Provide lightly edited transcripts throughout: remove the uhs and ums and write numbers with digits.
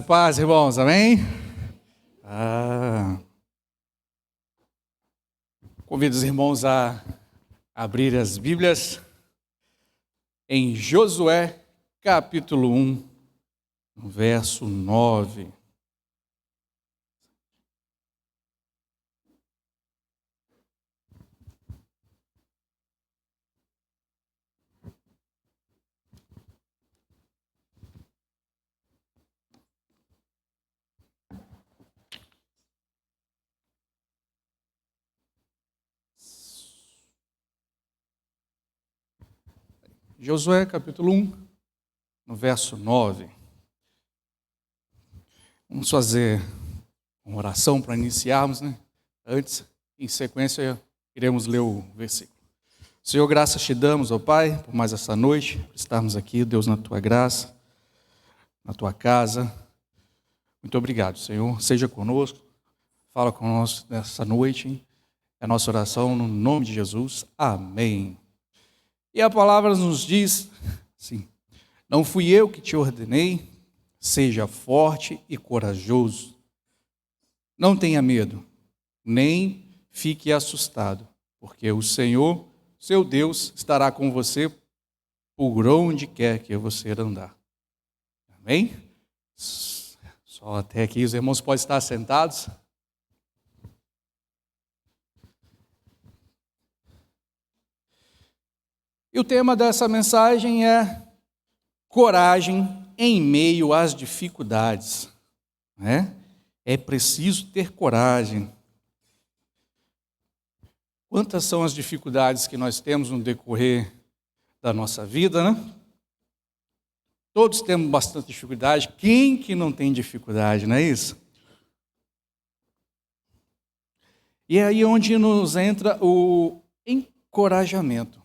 paz, irmãos, amém? Convido os irmãos a abrir as Bíblias em Josué, capítulo 1, no verso 9. Josué, capítulo 1, no verso 9. Vamos fazer uma oração para iniciarmos, né? Antes, em sequência, iremos ler o versículo. Senhor, graças te damos, ó Pai, por mais essa noite, por estarmos aqui, Deus, na tua graça, na tua casa. Muito obrigado, Senhor. Seja conosco, fala conosco nessa noite. É a nossa oração no nome de Jesus. Amém. E a palavra nos diz assim: não fui eu que te ordenei, seja forte e corajoso. Não tenha medo, nem fique assustado, porque o Senhor, seu Deus, estará com você por onde quer que você andar. Amém? Só até aqui os irmãos podem estar sentados. E o tema dessa mensagem é coragem em meio às dificuldades. É preciso ter coragem. Quantas são as dificuldades que nós temos no decorrer da nossa vida, né? Todos temos bastante dificuldade. Quem que não tem dificuldade, não é isso? E é aí onde nos entra o encorajamento.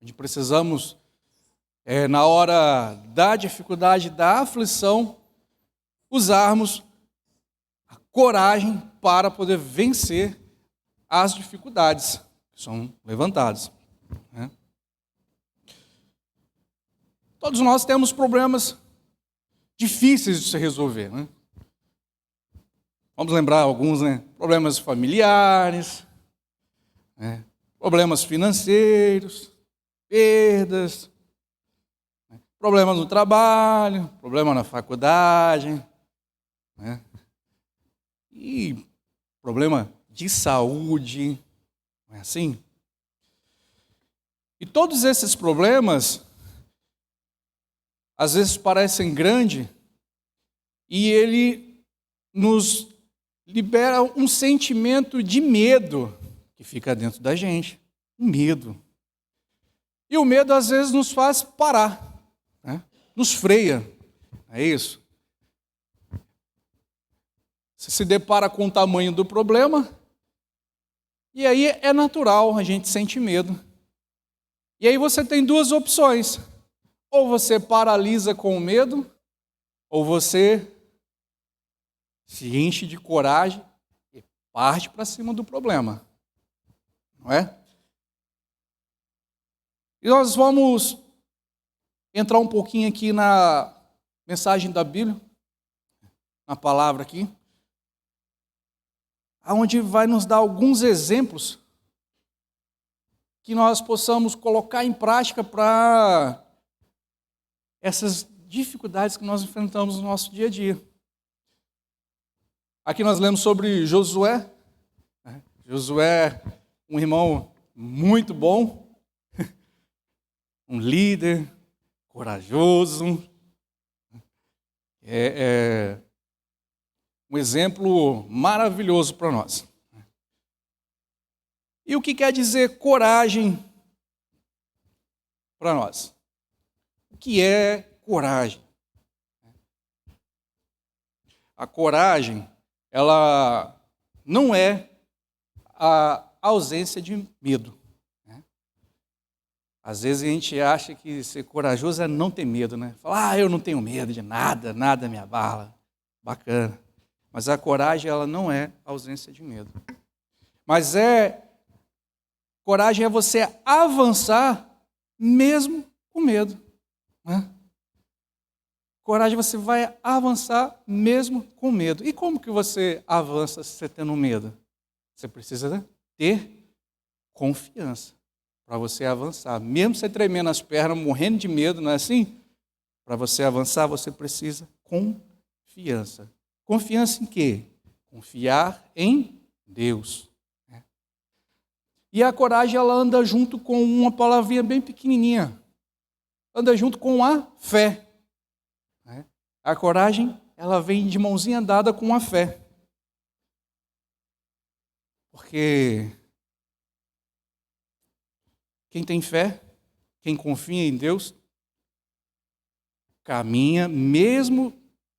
Onde precisamos, na hora da dificuldade, da aflição, usarmos a coragem para poder vencer as dificuldades que são levantadas. Todos nós temos problemas difíceis de se resolver. Vamos lembrar alguns, problemas familiares, problemas financeiros, perdas, problemas no trabalho, problema na faculdade, e problema de saúde, não é assim? E todos esses problemas, às vezes parecem grandes, e ele nos libera um sentimento de medo que fica dentro da gente, um medo. E o medo, às vezes, nos faz parar, nos freia, é isso? Você se depara com o tamanho do problema, e aí é natural, a gente sente medo. E aí você tem duas opções: ou você paralisa com o medo, ou você se enche de coragem e parte para cima do problema, não é? E nós vamos entrar um pouquinho aqui na mensagem da Bíblia, na palavra aqui, onde vai nos dar alguns exemplos que nós possamos colocar em prática para essas dificuldades que nós enfrentamos no nosso dia a dia. Aqui nós lemos sobre Josué. Josué, um irmão muito bom, um líder corajoso, um exemplo maravilhoso para nós. E o que quer dizer coragem para nós? O que é coragem? A coragem, ela não é a ausência de medo. Às vezes a gente acha que ser corajoso é não ter medo, né? Falar, eu não tenho medo de nada, nada me abala. Bacana. Mas a coragem, ela não é ausência de medo. Mas coragem é você avançar mesmo com medo. Coragem, você vai avançar mesmo com medo. E como que você avança se você tendo medo? Você precisa ter confiança para você avançar. Mesmo você tremendo as pernas, morrendo de medo, não é assim? Para você avançar, você precisa confiança. Confiança em quê? Confiar em Deus. E a coragem, ela anda junto com uma palavrinha bem pequenininha. Anda junto com a fé. A coragem, ela vem de mãozinha dada com a fé. Porque quem tem fé, quem confia em Deus, caminha mesmo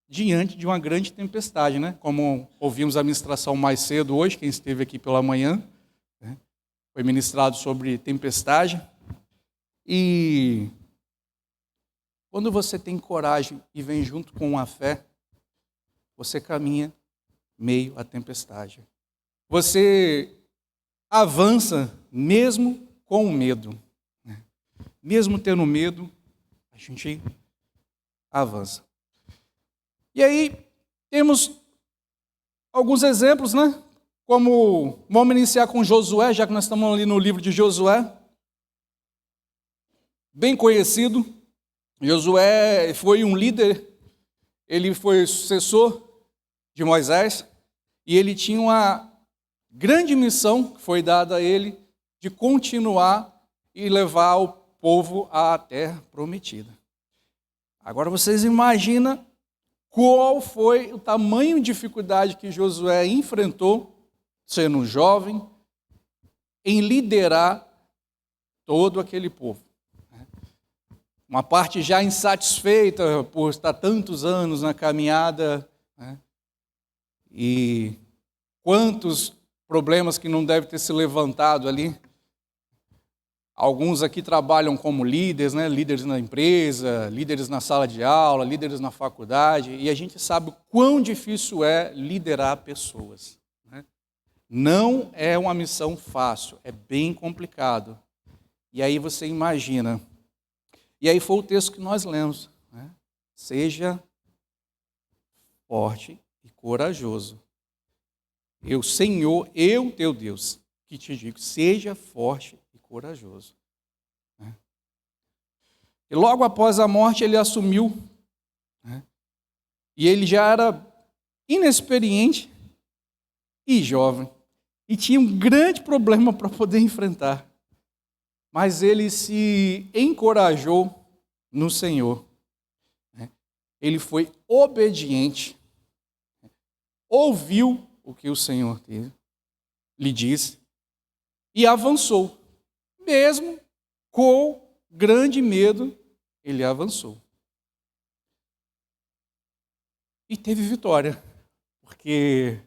diante de uma grande tempestade, né? Como ouvimos a ministração mais cedo hoje, quem esteve aqui pela manhã, né? Foi ministrado sobre tempestade. E quando você tem coragem e vem junto com a fé, você caminha meio à tempestade. Você avança mesmo com medo. Mesmo tendo medo, a gente avança. E aí, temos alguns exemplos, né? Como, vamos iniciar com Josué, já que nós estamos ali no livro de Josué. Bem conhecido. Josué foi um líder, ele foi sucessor de Moisés, e ele tinha uma grande missão que foi dada a ele de continuar e levar o povo à terra prometida. Agora vocês imaginam qual foi o tamanho de dificuldade que Josué enfrentou, sendo jovem, em liderar todo aquele povo. Uma parte já insatisfeita por estar tantos anos na caminhada, né? E quantos problemas que não devem ter se levantado ali. Alguns aqui trabalham como líderes, né? Líderes na empresa, líderes na sala de aula, líderes na faculdade, e a gente sabe o quão difícil é liderar pessoas, né? Não é uma missão fácil, é bem complicado. E aí você imagina. E aí foi o texto que nós lemos, né? Seja forte e corajoso. Eu, Senhor, eu, teu Deus, que te digo, seja forte e corajoso. E logo após a morte ele assumiu, né? E ele já era inexperiente e jovem, e tinha um grande problema para poder enfrentar. Mas ele se encorajou no Senhor. Ele foi obediente, ouviu o que o Senhor lhe disse e avançou. Mesmo com grande medo, ele avançou. E teve vitória, porque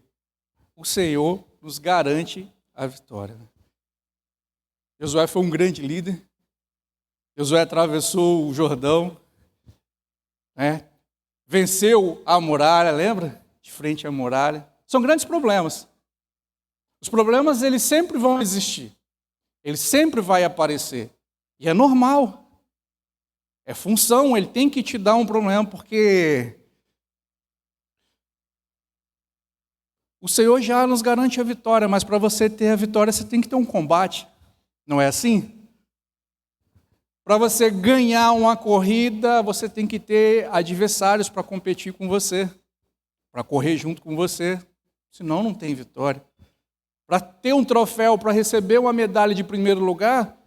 o Senhor nos garante a vitória. Josué foi um grande líder. Josué atravessou o Jordão, né? Venceu a muralha, lembra? De frente à muralha. São grandes problemas. Os problemas, eles sempre vão existir. Eles sempre vão aparecer. E é normal. É função, ele tem que te dar um problema, porque o Senhor já nos garante a vitória, mas para você ter a vitória, você tem que ter um combate. Não é assim? Para você ganhar uma corrida, você tem que ter adversários para competir com você, para correr junto com você, senão não tem vitória. Para ter um troféu, para receber uma medalha de primeiro lugar,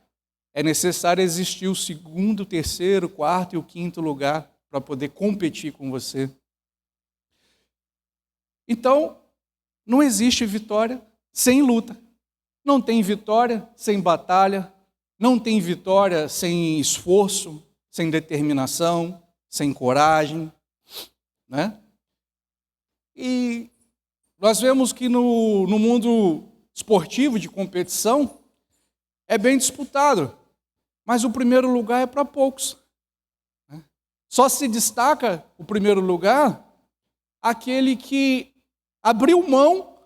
é necessário existir o segundo, o terceiro, o quarto e o quinto lugar para poder competir com você. Então, não existe vitória sem luta. Não tem vitória sem batalha, não tem vitória sem esforço, sem determinação, sem coragem, né? E nós vemos que no mundo esportivo de competição é bem disputado, mas o primeiro lugar é para poucos. Só se destaca o primeiro lugar aquele que abriu mão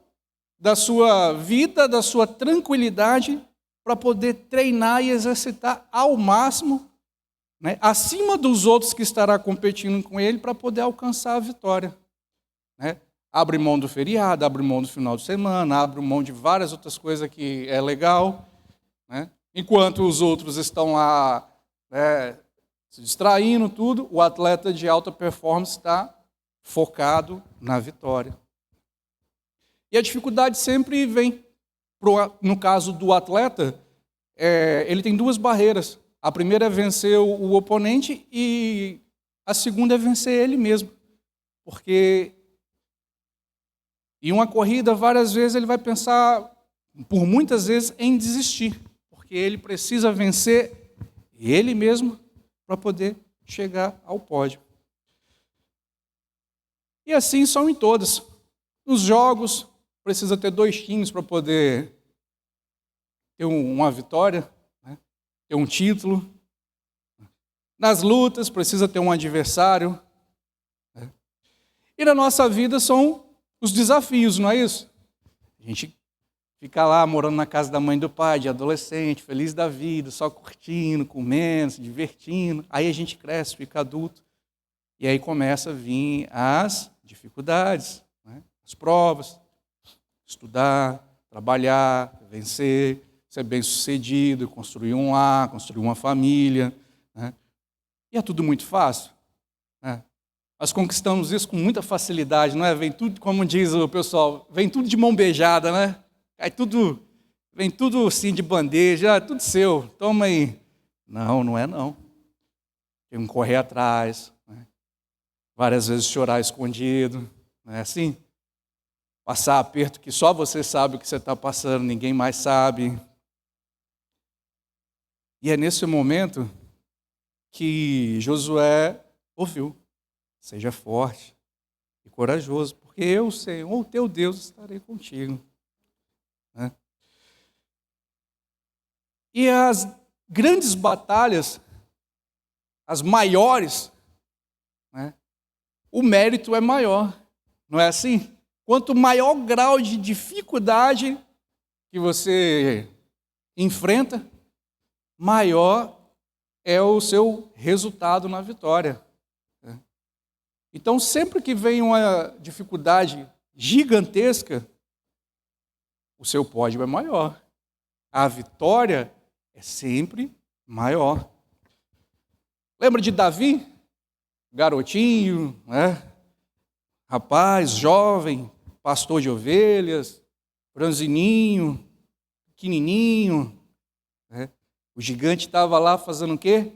da sua vida, da sua tranquilidade, para poder treinar e exercitar ao máximo né, acima dos outros que estará competindo com ele para poder alcançar a vitória. Né? Abre mão do feriado, abre mão do final de semana, abre mão de várias outras coisas que é legal. Né? Enquanto os outros estão lá, né, se distraindo, tudo, o atleta de alta performance está focado na vitória. E a dificuldade sempre vem, no caso do atleta, ele tem duas barreiras. A primeira é vencer o oponente e a segunda é vencer ele mesmo. Porque em uma corrida, várias vezes, ele vai pensar, por muitas vezes, em desistir. Porque ele precisa vencer ele mesmo para poder chegar ao pódio. E assim são em todas. Nos jogos, precisa ter 2 times para poder ter uma vitória, né? Ter um título. Nas lutas, precisa ter um adversário. Né? E na nossa vida são os desafios, não é isso? A gente fica lá morando na casa da mãe e do pai, de adolescente, feliz da vida, só curtindo, comendo, se divertindo. Aí a gente cresce, fica adulto. E aí começa a vir as dificuldades, né? As provas, estudar, trabalhar, vencer, ser bem-sucedido, construir um lar, construir uma família. Né? E é tudo muito fácil. Né? Nós conquistamos isso com muita facilidade, não é? Vem tudo, como diz o pessoal, vem tudo de mão beijada, né? Vem tudo assim de bandeja, tudo seu, toma aí. Não é não. Tem que correr atrás, né? Várias vezes chorar escondido, não é assim? Passar aperto que só você sabe o que você está passando, ninguém mais sabe. E é nesse momento que Josué ouviu: seja forte e corajoso, porque eu, Senhor, o teu Deus, estarei contigo. Né? E as grandes batalhas, as maiores, né, o mérito é maior, não é assim? Quanto maior grau de dificuldade que você enfrenta, maior é o seu resultado na vitória. Então, sempre que vem uma dificuldade gigantesca, o seu pódio é maior. A vitória é sempre maior. Lembra de Davi? Garotinho, né? Rapaz, jovem, pastor de ovelhas, franzininho, pequenininho. Né? O gigante estava lá fazendo o quê?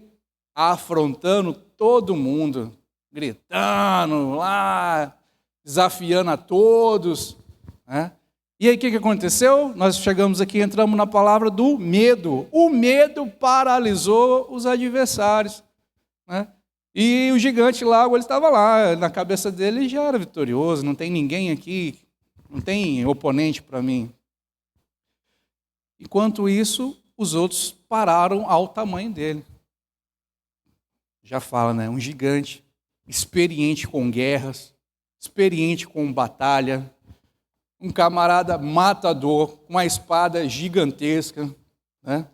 Afrontando todo mundo, gritando lá, desafiando a todos. Né? E aí o que aconteceu? Nós chegamos aqui, entramos na palavra do medo. O medo paralisou os adversários. Né? E o gigante lá, ele estava lá, na cabeça dele ele já era vitorioso, não tem ninguém aqui, não tem oponente para mim. Enquanto isso, os outros pararam ao tamanho dele. Já fala, né? Um gigante, experiente com guerras, experiente com batalha, um camarada matador, com uma espada gigantesca. Né?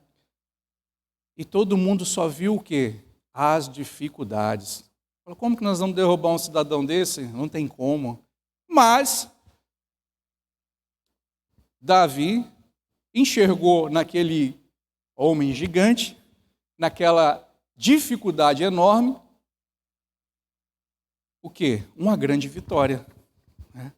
E todo mundo só viu o quê? As dificuldades. Como que nós vamos derrubar um cidadão desse? Não tem como. Mas Davi enxergou naquele homem gigante, naquela dificuldade enorme, o quê? Uma grande vitória. Né?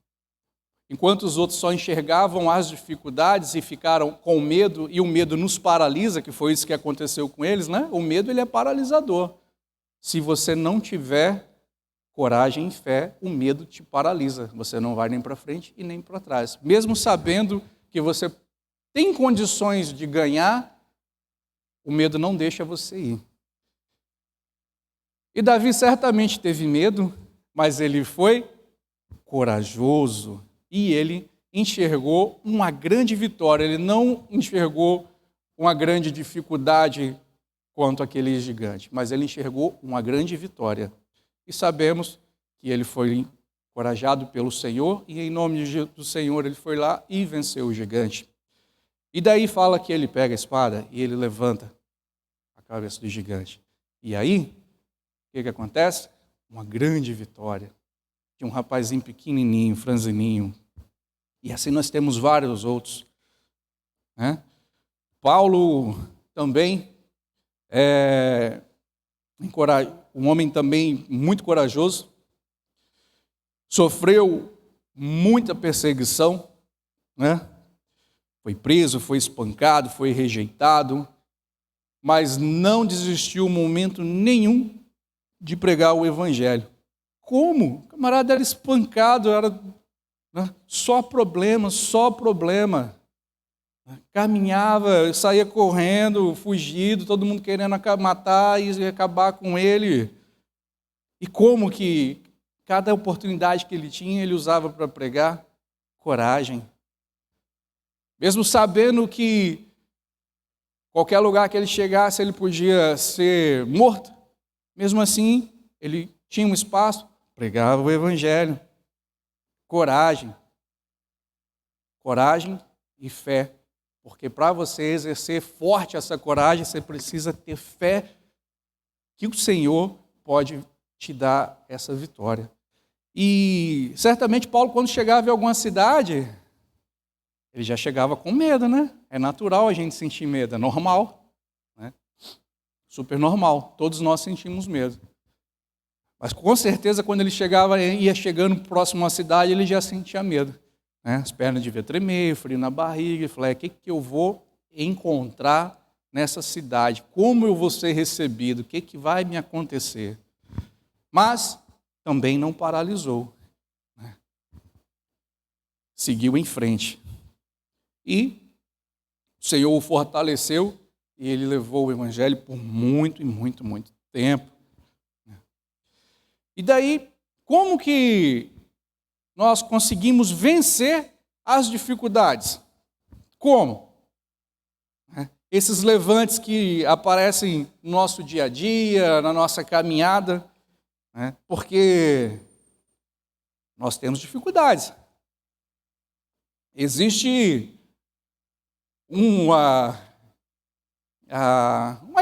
Enquanto os outros só enxergavam as dificuldades e ficaram com medo, e o medo nos paralisa, que foi isso que aconteceu com eles, né? O medo, ele é paralisador. Se você não tiver coragem e fé, o medo te paralisa. Você não vai nem para frente e nem para trás. Mesmo sabendo que você tem condições de ganhar, o medo não deixa você ir. E Davi certamente teve medo, mas ele foi corajoso. E ele enxergou uma grande vitória. Ele não enxergou uma grande dificuldade quanto aquele gigante, mas ele enxergou uma grande vitória. E sabemos que ele foi encorajado pelo Senhor, e em nome do Senhor ele foi lá e venceu o gigante. E daí fala que ele pega a espada e ele levanta a cabeça do gigante. E aí, o que acontece? Uma grande vitória de um rapazinho pequenininho, franzininho. E assim nós temos vários outros, né? Paulo também um homem também muito corajoso, sofreu muita perseguição, né? Foi preso, foi espancado, foi rejeitado, mas não desistiu momento nenhum de pregar o evangelho. Como? O camarada era espancado, era, né, só problema, só problema. Caminhava, saía correndo, fugido, todo mundo querendo matar e acabar com ele. E como que cada oportunidade que ele tinha, ele usava para pregar? Coragem. Mesmo sabendo que qualquer lugar que ele chegasse, ele podia ser morto, mesmo assim, ele tinha um espaço, pregava o evangelho. Coragem. Coragem e fé. Porque para você exercer forte essa coragem, você precisa ter fé que o Senhor pode te dar essa vitória. E certamente Paulo, quando chegava em alguma cidade, ele já chegava com medo, né? É natural a gente sentir medo, é normal, né? Super normal, todos nós sentimos medo. Mas com certeza, quando ele ia chegando próximo à cidade, ele já sentia medo. As pernas deviam tremer, frio na barriga, e falei, o que eu vou encontrar nessa cidade? Como eu vou ser recebido? O que vai me acontecer? Mas também não paralisou. Seguiu em frente. E o Senhor o fortaleceu e ele levou o evangelho por muito e muito, muito tempo. E daí, como que nós conseguimos vencer as dificuldades? Como? Esses levantes que aparecem no nosso dia a dia, na nossa caminhada, porque nós temos dificuldades. Existe uma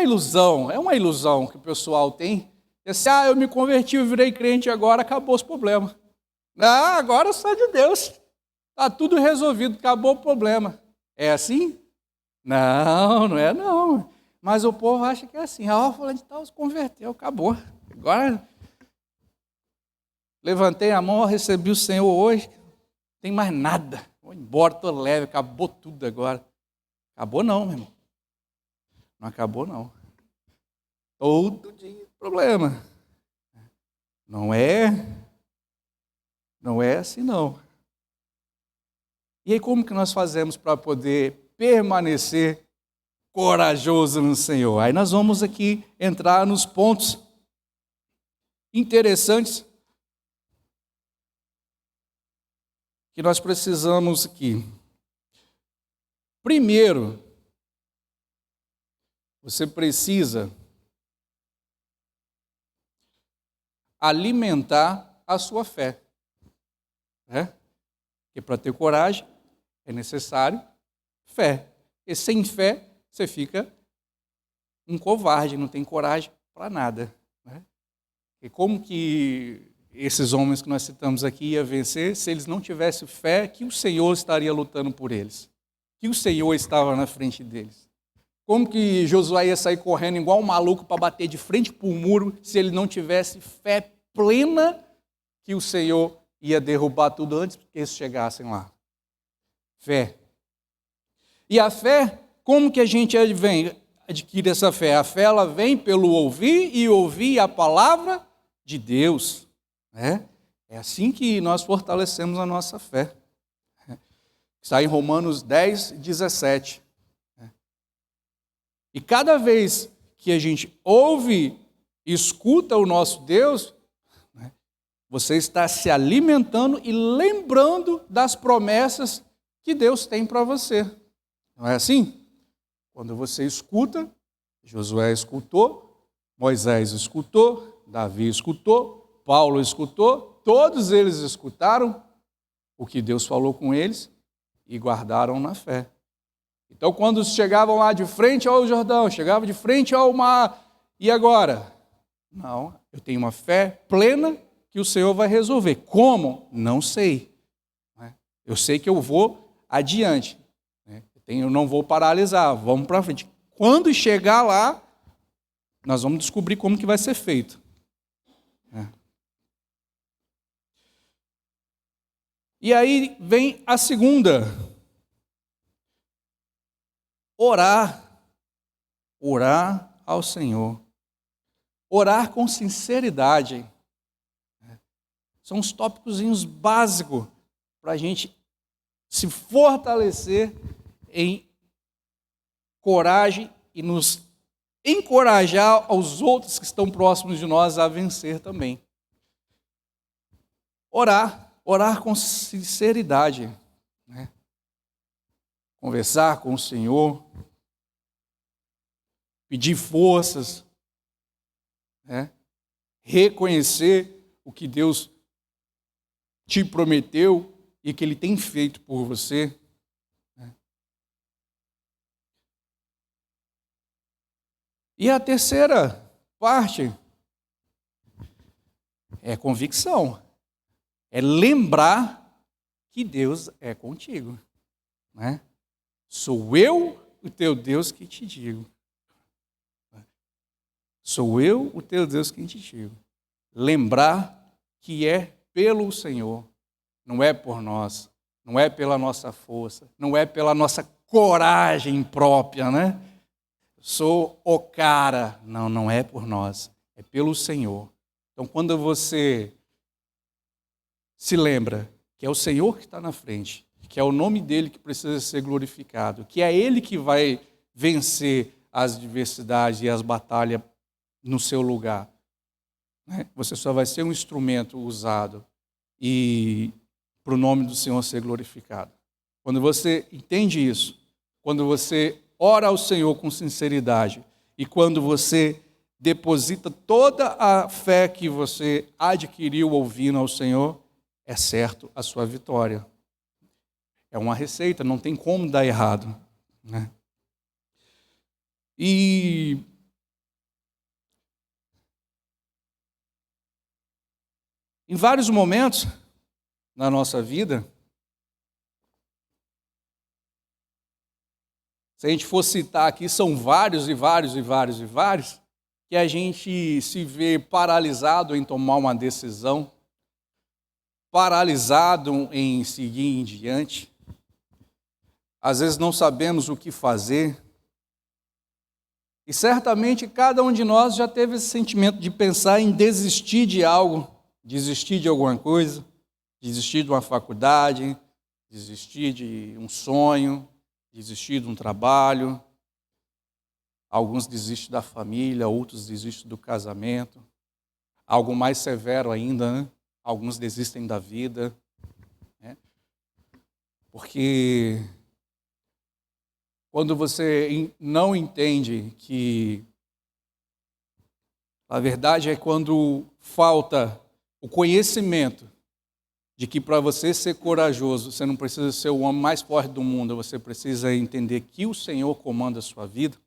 ilusão, é uma ilusão que o pessoal tem. Assim, eu me converti, eu virei crente, agora acabou os problemas. Agora eu sou de Deus. Está tudo resolvido, acabou o problema. É assim? Não é não. Mas o povo acha que é assim. Fulano de tal se converteu, acabou. Agora levantei a mão, recebi o Senhor hoje, não tem mais nada. Vou embora, estou leve, acabou tudo agora. Acabou não, meu irmão. Não acabou não. Todo dia problema. Não é assim não. E aí como que nós fazemos para poder permanecer corajoso no Senhor? Aí nós vamos aqui entrar nos pontos interessantes que nós precisamos aqui. Primeiro, você precisa alimentar a sua fé. Porque para ter coragem é necessário fé. E sem fé você fica um covarde, não tem coragem para nada. E como que esses homens que nós citamos aqui iam vencer se eles não tivessem fé que o Senhor estaria lutando por eles? Que o Senhor estava na frente deles? Como que Josué ia sair correndo igual um maluco para bater de frente para o muro se ele não tivesse fé plena que o Senhor ia derrubar tudo antes que eles chegassem lá? Fé. E a fé, como que a gente adquire essa fé? A fé ela vem pelo ouvir e ouvir a palavra de Deus. É assim que nós fortalecemos a nossa fé. Está em Romanos 10, 17. E cada vez que a gente ouve e escuta o nosso Deus, você está se alimentando e lembrando das promessas que Deus tem para você. Não é assim? Quando você escuta, Josué escutou, Moisés escutou, Davi escutou, Paulo escutou, todos eles escutaram o que Deus falou com eles e guardaram na fé. Então, quando chegavam lá de frente ao Jordão, chegavam de frente ao mar, e agora? Não, eu tenho uma fé plena que o Senhor vai resolver. Como? Não sei. Eu sei que eu vou adiante. Eu não vou paralisar, vamos para frente. Quando chegar lá, nós vamos descobrir como que vai ser feito. E aí vem a segunda. Orar ao Senhor. Orar com sinceridade. São uns tópicos básicos para a gente se fortalecer em coragem e nos encorajar aos outros que estão próximos de nós a vencer também. Orar com sinceridade. Conversar com o Senhor, pedir forças, reconhecer o que Deus te prometeu e que Ele tem feito por você. E a terceira parte é convicção, é lembrar que Deus é contigo. Sou eu, o teu Deus, que te digo. Sou eu, o teu Deus, que te digo. Lembrar que é pelo Senhor, não é por nós, não é pela nossa força, não é pela nossa coragem própria, Sou o cara. Não, não é por nós, é pelo Senhor. Então, quando você se lembra que é o Senhor que está na frente, que é o nome dele que precisa ser glorificado, que é ele que vai vencer as adversidades e as batalhas no seu lugar, você só vai ser um instrumento usado e para o nome do Senhor ser glorificado. Quando você entende isso, quando você ora ao Senhor com sinceridade e quando você deposita toda a fé que você adquiriu ouvindo ao Senhor, é certo a sua vitória. É uma receita, não tem como dar errado. E em vários momentos na nossa vida, se a gente for citar aqui, são vários e vários e vários e vários, que a gente se vê paralisado em tomar uma decisão, paralisado em seguir em diante. Às vezes não sabemos o que fazer. E certamente cada um de nós já teve esse sentimento de pensar em desistir de algo, desistir de alguma coisa, desistir de uma faculdade, desistir de um sonho, desistir de um trabalho. Alguns desistem da família, outros desistem do casamento. Algo mais severo ainda, alguns desistem da vida. Porque quando você não entende que a verdade é quando falta o conhecimento de que para você ser corajoso, você não precisa ser o homem mais forte do mundo, você precisa entender que o Senhor comanda a sua vida.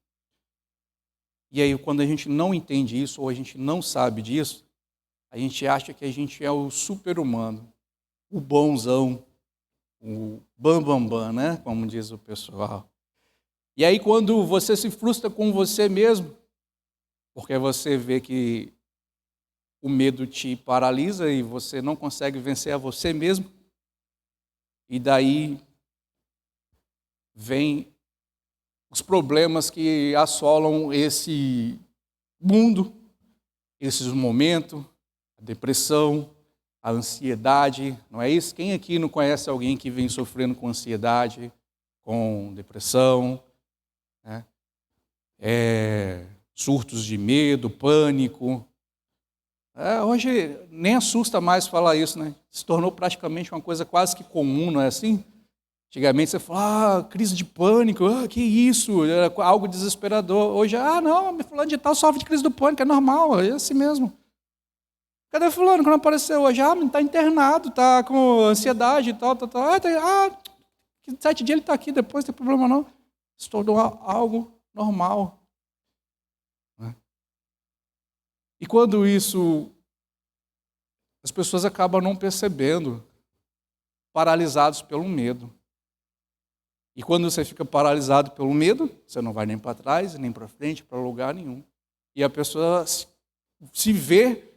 E aí, quando a gente não entende isso, ou a gente não sabe disso, a gente acha que a gente é o super-humano, o bonzão, o bambambam, como diz o pessoal. E aí, quando você se frustra com você mesmo, porque você vê que o medo te paralisa e você não consegue vencer a você mesmo, e daí vem os problemas que assolam esse mundo, esses momentos, a depressão, a ansiedade, não é isso? Quem aqui não conhece alguém que vem sofrendo com ansiedade, com depressão, surtos de medo, pânico? Hoje nem assusta mais falar isso, Se tornou praticamente uma coisa quase que comum, não é assim? Antigamente você falava, crise de pânico, que isso? Era algo desesperador. Hoje, não, fulano de tal sofre de crise do pânico, é normal, é assim mesmo. Cadê fulano que não apareceu hoje? Está internado, está com ansiedade e tal. 7 dias ele está aqui, depois não tem problema não. Se tornou algo normal. E quando isso, as pessoas acabam não percebendo, paralisados pelo medo. E quando você fica paralisado pelo medo, você não vai nem para trás, nem para frente, para lugar nenhum. E a pessoa se vê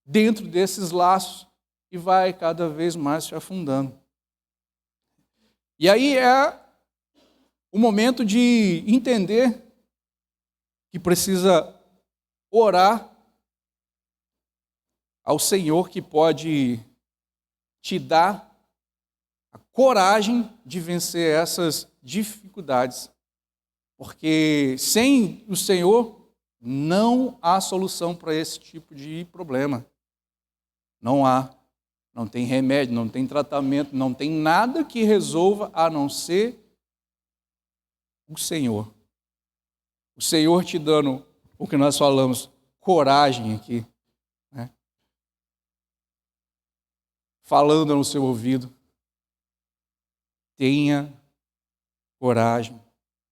dentro desses laços e vai cada vez mais se afundando. E aí é o momento de entender que precisa orar ao Senhor, que pode te dar a coragem de vencer essas dificuldades. Porque sem o Senhor não há solução para esse tipo de problema. Não há. Não tem remédio, não tem tratamento, não tem nada que resolva a não ser o Senhor. O Senhor te dando o que nós falamos, coragem aqui, né? Falando no seu ouvido, tenha coragem,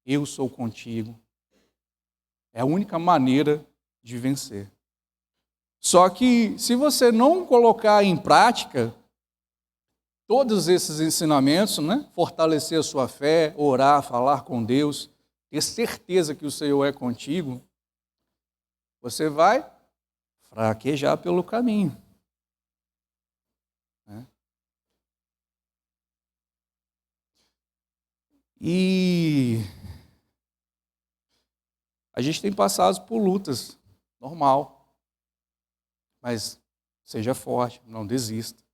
eu sou contigo. É a única maneira de vencer. Só que se você não colocar em prática todos esses ensinamentos, né? Fortalecer a sua fé, orar, falar com Deus, ter certeza que o Senhor é contigo, você vai fraquejar pelo caminho. Né? E a gente tem passado por lutas, normal, mas seja forte, não desista.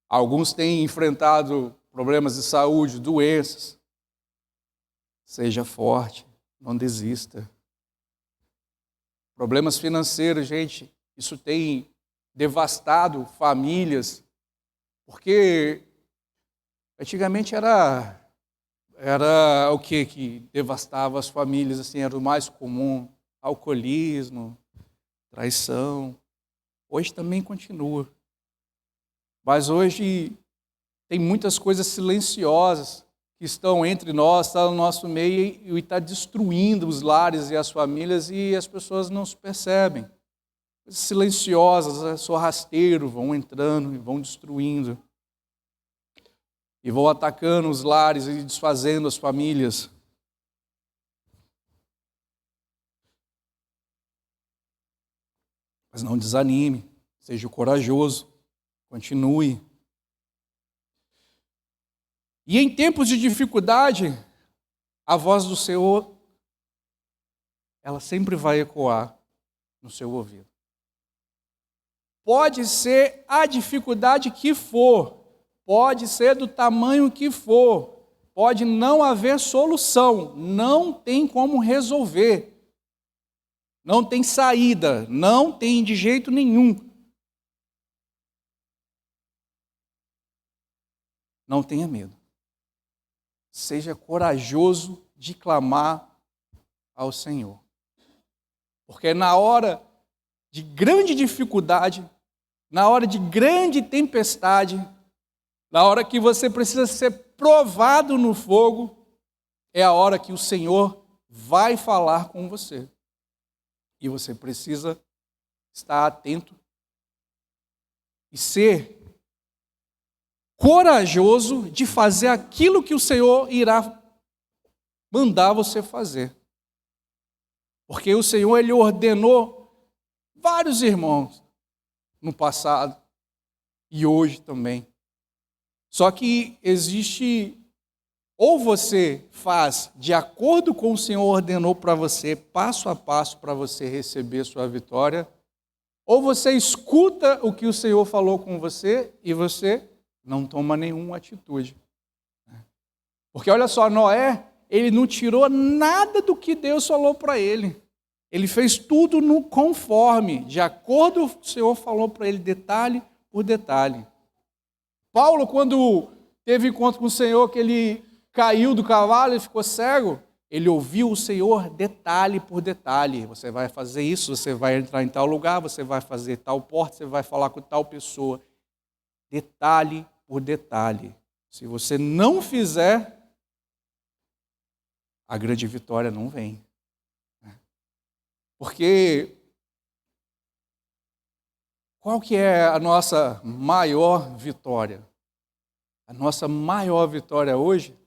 Alguns têm enfrentado problemas de saúde, doenças. Seja forte, não desista. Problemas financeiros, gente, isso tem devastado famílias, porque antigamente era o que devastava as famílias, assim, era o mais comum, alcoolismo, traição. Hoje também continua. Mas hoje tem muitas coisas silenciosas que estão entre nós, estão no nosso meio e está destruindo os lares e as famílias e as pessoas não se percebem. Coisas silenciosas, só rasteiro, vão entrando e vão destruindo. E vão atacando os lares e desfazendo as famílias. Mas não desanime, seja corajoso, continue. E em tempos de dificuldade, a voz do Senhor, ela sempre vai ecoar no seu ouvido. Pode ser a dificuldade que for, pode ser do tamanho que for, pode não haver solução, não tem como resolver, não tem saída, não tem de jeito nenhum. Não tenha medo. Seja corajoso de clamar ao Senhor. Porque na hora de grande dificuldade, na hora de grande tempestade, na hora que você precisa ser provado no fogo, é a hora que o Senhor vai falar com você. E você precisa estar atento e ser corajoso de fazer aquilo que o Senhor irá mandar você fazer. Porque o Senhor, Ele ordenou vários irmãos no passado e hoje também. Só que existe, ou você faz de acordo com o Senhor ordenou para você, passo a passo para você receber sua vitória, ou você escuta o que o Senhor falou com você e você não toma nenhuma atitude. Porque olha só, Noé, ele não tirou nada do que Deus falou para ele. Ele fez tudo no conforme, de acordo com o que o Senhor falou para ele, detalhe por detalhe. Paulo, quando teve encontro com o Senhor, que ele caiu do cavalo e ficou cego, ele ouviu o Senhor detalhe por detalhe. Você vai fazer isso, você vai entrar em tal lugar, você vai fazer tal porta, você vai falar com tal pessoa. Detalhe por detalhe. Se você não fizer, a grande vitória não vem. Porque Qual que é a nossa maior vitória? A nossa maior vitória hoje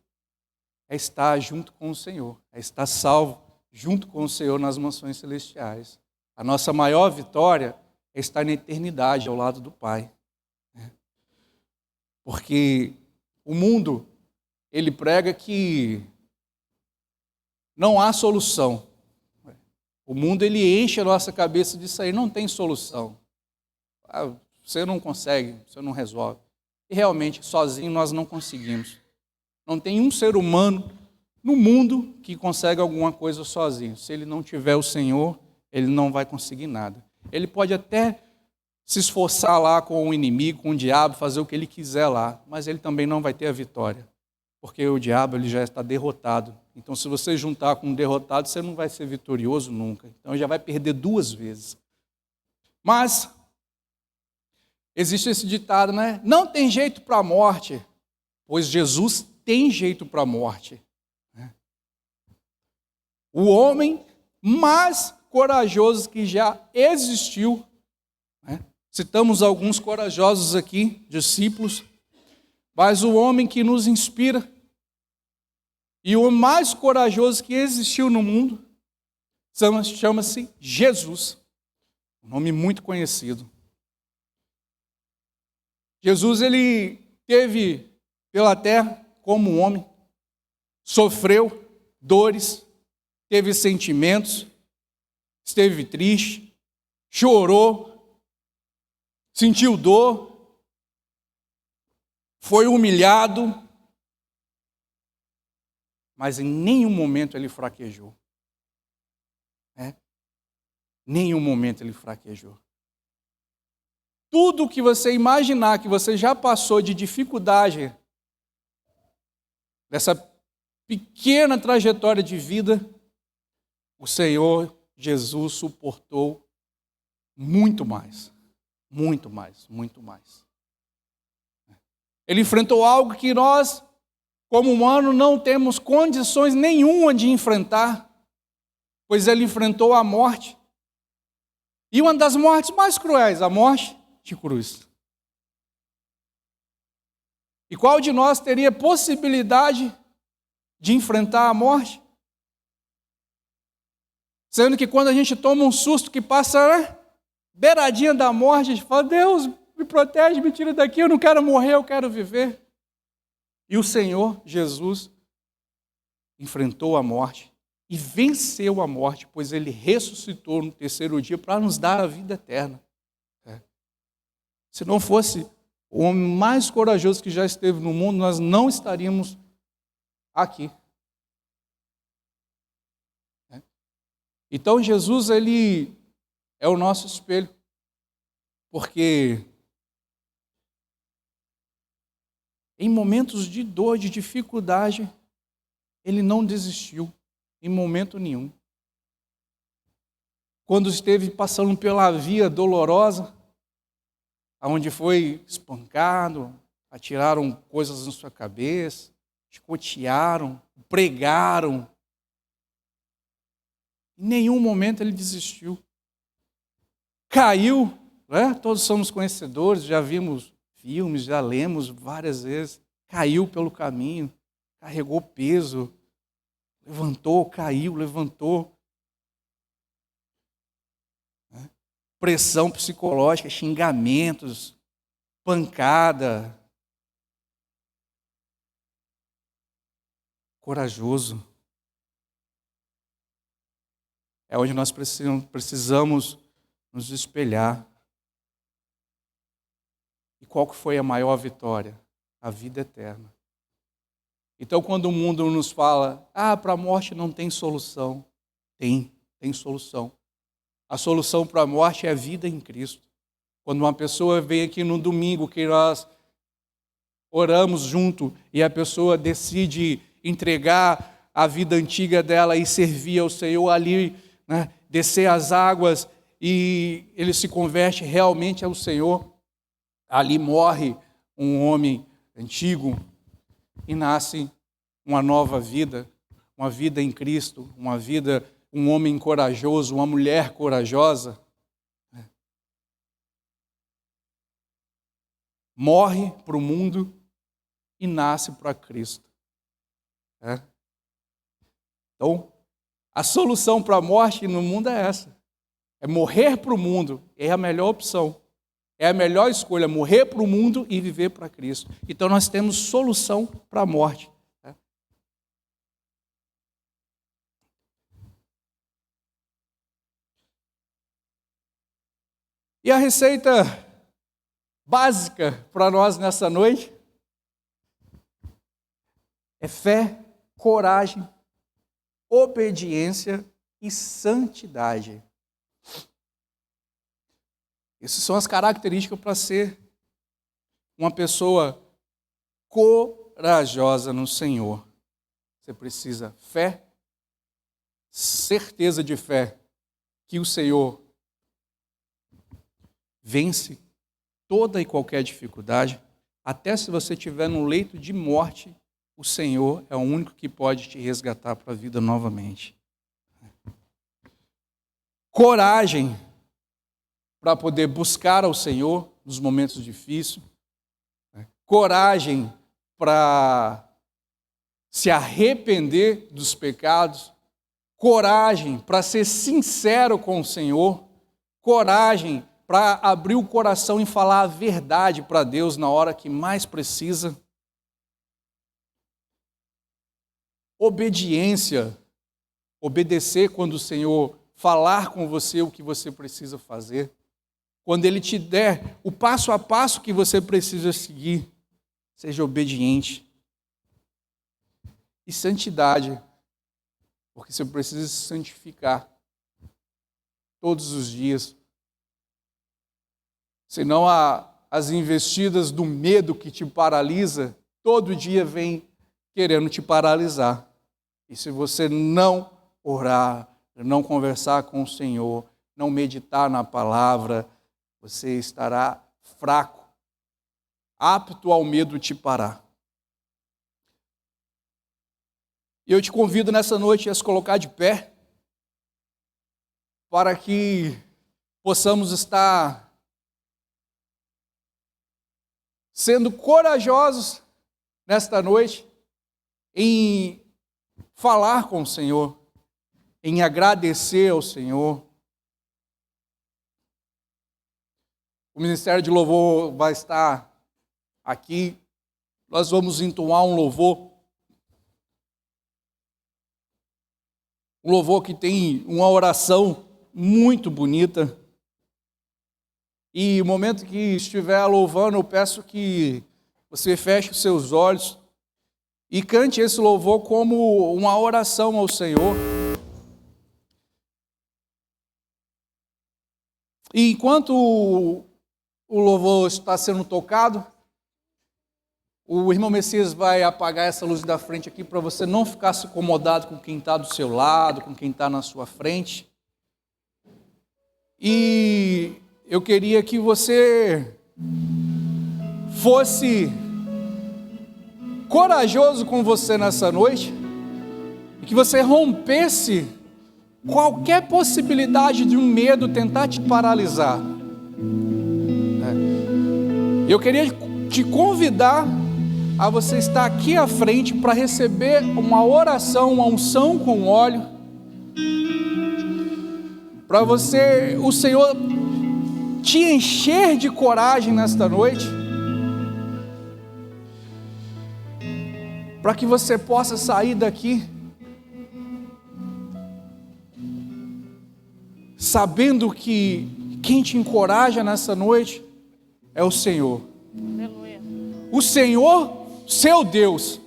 é estar junto com o Senhor, é estar salvo junto com o Senhor nas mansões celestiais. A nossa maior vitória é estar na eternidade ao lado do Pai. Porque o mundo, ele prega que não há solução. O mundo, ele enche a nossa cabeça disso aí, não tem solução. Você não consegue, você não resolve. E realmente, sozinho nós não conseguimos. Não tem um ser humano no mundo que consegue alguma coisa sozinho. Se ele não tiver o Senhor, ele não vai conseguir nada. Ele pode até se esforçar lá com o inimigo, com o diabo, fazer o que ele quiser lá, mas ele também não vai ter a vitória, porque o diabo ele já está derrotado. Então, se você juntar com um derrotado, você não vai ser vitorioso nunca. Então, já vai perder 2 vezes. Mas existe esse ditado, né? Não tem jeito para a morte, pois Jesus tem jeito para a morte. O homem mais corajoso que já existiu, citamos alguns corajosos aqui, discípulos, mas o homem que nos inspira e o mais corajoso que existiu no mundo chama-se Jesus, um nome muito conhecido. Jesus, ele teve pela terra como homem, sofreu dores, teve sentimentos, esteve triste, chorou, sentiu dor, foi humilhado, mas em nenhum momento ele fraquejou. Nenhum momento ele fraquejou. Tudo que você imaginar que você já passou de dificuldade dessa pequena trajetória de vida, o Senhor Jesus suportou muito mais. Muito mais, muito mais. Ele enfrentou algo que nós, como humanos, não temos condições nenhuma de enfrentar, pois ele enfrentou a morte. E uma das mortes mais cruéis, a morte de cruz. E qual de nós teria possibilidade de enfrentar a morte? Sendo que quando a gente toma um susto que passa beiradinha da morte, a gente fala, Deus, me protege, me tira daqui, eu não quero morrer, eu quero viver. E o Senhor Jesus enfrentou a morte e venceu a morte, pois ele ressuscitou no 3º dia para nos dar a vida eterna. Se não fosse o homem mais corajoso que já esteve no mundo, nós não estaríamos aqui. Então Jesus, ele é o nosso espelho, porque em momentos de dor, de dificuldade, ele não desistiu, em momento nenhum. Quando esteve passando pela via dolorosa, onde foi espancado, atiraram coisas na sua cabeça, chicotearam, pregaram, em nenhum momento ele desistiu. Caiu, todos somos conhecedores, já vimos filmes, já lemos várias vezes. Caiu pelo caminho, carregou peso, levantou, caiu, levantou. Pressão psicológica, xingamentos, pancada. Corajoso. É onde nós precisamos nos espelhar. E qual que foi a maior vitória? A vida eterna. Então, quando o mundo nos fala, para a morte não tem solução. Tem solução. A solução para a morte é a vida em Cristo. Quando uma pessoa vem aqui no domingo, que nós oramos junto, e a pessoa decide entregar a vida antiga dela e servir ao Senhor ali, descer as águas, e ele se converte realmente ao Senhor, ali morre um homem antigo e nasce uma nova vida, uma vida em Cristo, uma vida, um homem corajoso, uma mulher corajosa. morre para o mundo e nasce para Cristo. Então, a solução para a morte no mundo é essa. É morrer para o mundo. É a melhor opção. É a melhor escolha, morrer para o mundo e viver para Cristo. Então, nós temos solução para a morte. E a receita básica para nós nessa noite é fé, coragem, obediência e santidade. Essas são as características para ser uma pessoa corajosa no Senhor. Você precisa fé, certeza de fé que o Senhor vence toda e qualquer dificuldade, até se você estiver no leito de morte, o Senhor é o único que pode te resgatar para a vida novamente. Coragem para poder buscar ao Senhor nos momentos difíceis. Coragem para se arrepender dos pecados. Coragem para ser sincero com o Senhor. Coragem para abrir o coração e falar a verdade para Deus na hora que mais precisa. Obediência, obedecer quando o Senhor falar com você o que você precisa fazer. Quando Ele te der o passo a passo que você precisa seguir, seja obediente. E santidade, porque você precisa se santificar todos os dias. Senão as investidas do medo que te paralisa, todo dia vem querendo te paralisar. E se você não orar, não conversar com o Senhor, não meditar na palavra, você estará fraco, apto ao medo te parar. E eu te convido nessa noite a se colocar de pé, para que possamos estar sendo corajosos nesta noite em falar com o Senhor, em agradecer ao Senhor. O Ministério de Louvor vai estar aqui. Nós vamos entoar um louvor. Um louvor que tem uma oração muito bonita. E no momento que estiver louvando, eu peço que você feche os seus olhos e cante esse louvor como uma oração ao Senhor. E enquanto o louvor está sendo tocado, o irmão Messias vai apagar essa luz da frente aqui para você não ficar se incomodado com quem está do seu lado, com quem está na sua frente. E eu queria que você fosse corajoso com você nessa noite e que você rompesse qualquer possibilidade de um medo tentar te paralisar. Eu queria te convidar a você estar aqui à frente para receber uma oração, uma unção com óleo, para você, o Senhor te encher de coragem nesta noite, para que você possa sair daqui sabendo que quem te encoraja nessa noite é o Senhor. Aleluia. O Senhor, seu Deus,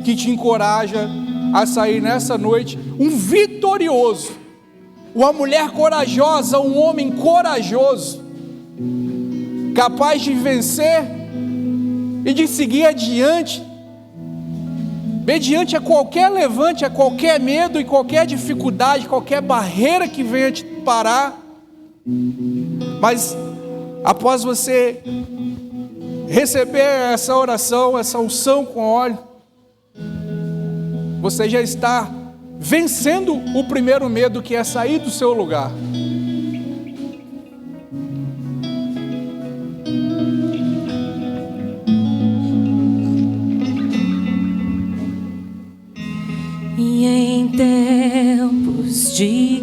que te encoraja a sair nessa noite um vitorioso, uma mulher corajosa, um homem corajoso, capaz de vencer e de seguir adiante, mediante a qualquer levante, a qualquer medo e qualquer dificuldade, qualquer barreira que venha te parar. Mas após você receber essa oração, essa unção com óleo, você já está vencendo o primeiro medo, que é sair do seu lugar. E em tempos de guerra